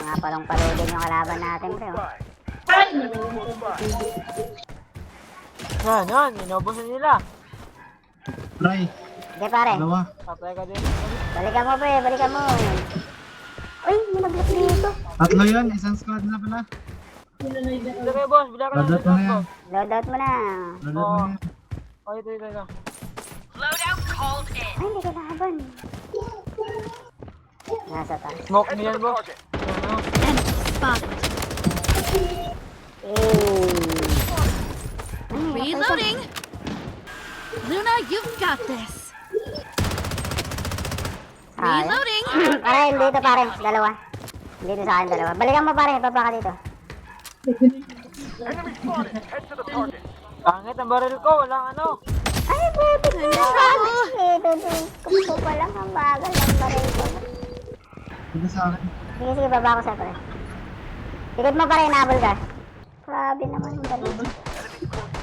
Mga palong-palo din yung kalaban natin, pre. Oh. Yan, inubusin nila. Try. Sige, pare. Dalawa. Patay ka din. Balikan mo, pre. Balikan mo. Uy, may nag-block dito. Tatlo yun, isang squad na pala. Ito kayo, boss. Bila ka Loadout mo na yan. Loadout mo na. Loadout mo na yan. Oh, ito. Loadout called in. Ay, hindi kailangan. Nasa taas. Smoke niyan, boss. Ano? Spotted. Reloading. Luna, you've got this. Reloading. Pare, dito pare. Dalawa. Dito sa akin, dalawa. Balikan mo pare. Baba ka dito. Enemy spotted. Head to the target. Pangit ang baril ko. Walang ano. Ay, butik na dito. Kupo pa lang ang bagal ng baril ko. Dito sa akin. Sige, sige. Baba ko sa pare. Tikit mo pare. Nabol ka. Grabe naman yung baril.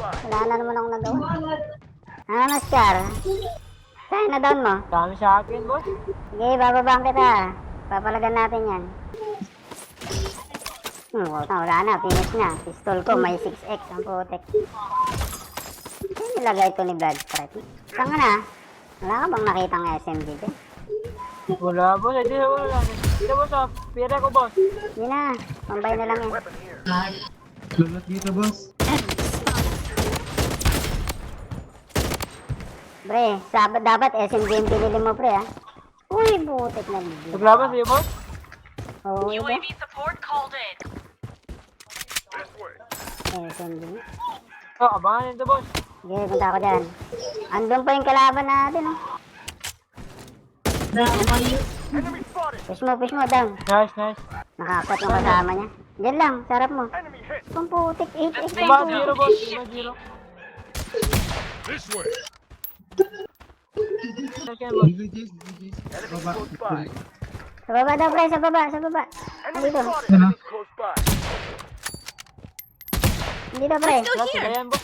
Wala na naman akong nagawa. Ano, Oscar? Kaya na down mo. Dami sa akin, boss. Sige, bababang kita. Papalagan natin yan. Wala na. Finish na. Pistol ko may 6x ang putek. Ano nilagay ito ni Bloodstrike? Saan ka na? Wala ka bang nakitang SMG din? Wala, boss. Ito wala lang. Ito, boss. Pira ko, boss. Hindi na. Pambay na lang yan. Lulat dito, boss. Pre, dapat SMG yung pinili mo, pre, ha? Uy, butik na video. Naglaban sa'yo, boss. Oo, ito. UAV support called in. SMG. Oh, abangan nito, boss. Sige, punta ako dyan. Andun pa yung kalaban natin, oh. Enemy spotted. Push mo, down. Nice. Nakakat yung kasama niya. Diyan lang, sarap mo. Enemy hit. Kung putik, 8x Iba, lang. zero, boss. Iba, zero. This way. Okay, boss. Dito, Jace. Baba. Close by. Sa baba daw, pre, sa baba. Enemy Dito. spotted. Ano? Enemy close by. Dito, pre. Let's go Boss, here. ayan, boss.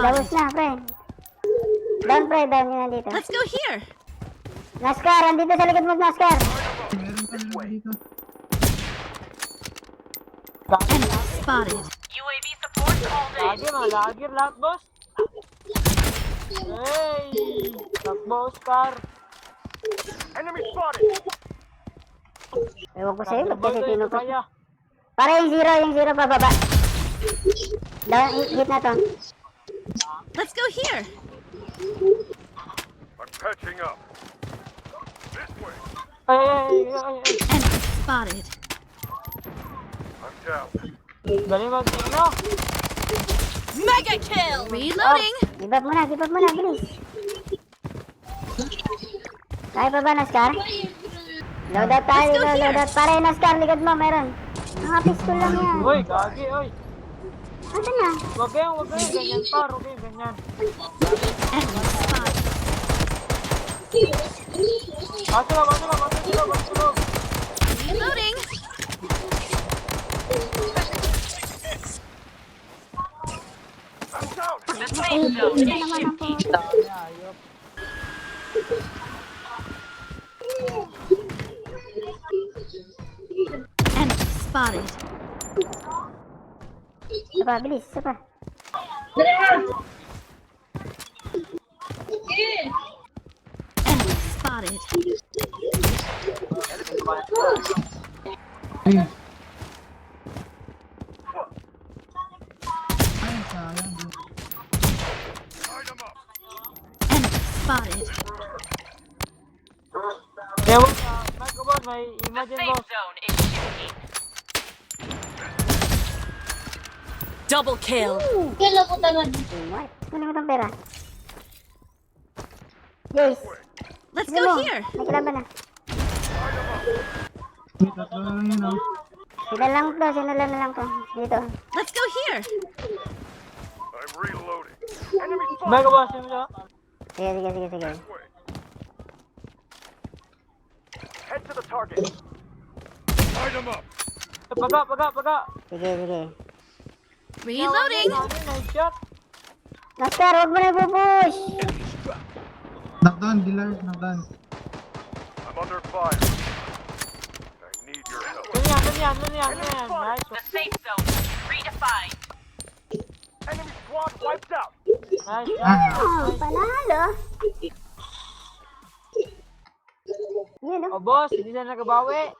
Dabos na, pre. Down, pre, down yun nandito. Let's go here. Nascar, andito sa likod mo, Nascar. Meron pa meron dito. Spotted. UAV support called in. Lagi, mga lagir lahat, boss. Hey! Takbo, Oscar. Enemy spotted. Ewan ko sa'yo, ba't kasi Takbo, tinupos? kaya. Para yung zero pababa. Down, hit na to. Let's go here. I'm patching up. This way. Ay. Spotted. I'm down. Dali mag, ano? Mega kill. Reloading. Give up mo na, bilis. Kaya pa ba, Nascar? Loadout tayo, Let's go here. loadout. Para yung Nascar, likod mo, meron. Mga pistol lang yan. Uy, gagi, oy. Ano na? Wag kayong ganyan, par. Huwag kayong ganyan. Spotted. Bato. Reloading. I'm down. Ay, ito naman ang po. Spotted. Isa pa, bilis, isa pa. Spotted. Ay. Ay, sayang. Light 'em up. Spotted. Ewan ka, Marco, boss. May imagine, boss. zone is shooting. Double kill. What? Kunin mo itong pera. Jace, Let's sino mo? go here. May kalaban na. Wait, tatlo na lang yun, oh. Sila na lang to. Dito. Let's go here. I'm reloading. Enemy spotted. Marco, boss. Yun siya. Sige. This way. Head to the target. Light 'em up. Paga. Sige. Reloading. Nice shot. Nascar, huwag mo na ipupush. Knockdown, dealer. Knockdown. I'm under fire. I need your yan? Nice. Enemy squad wiped out. Nice. Oh, panalo. Yun, Oh, boss, hindi na nagabawi.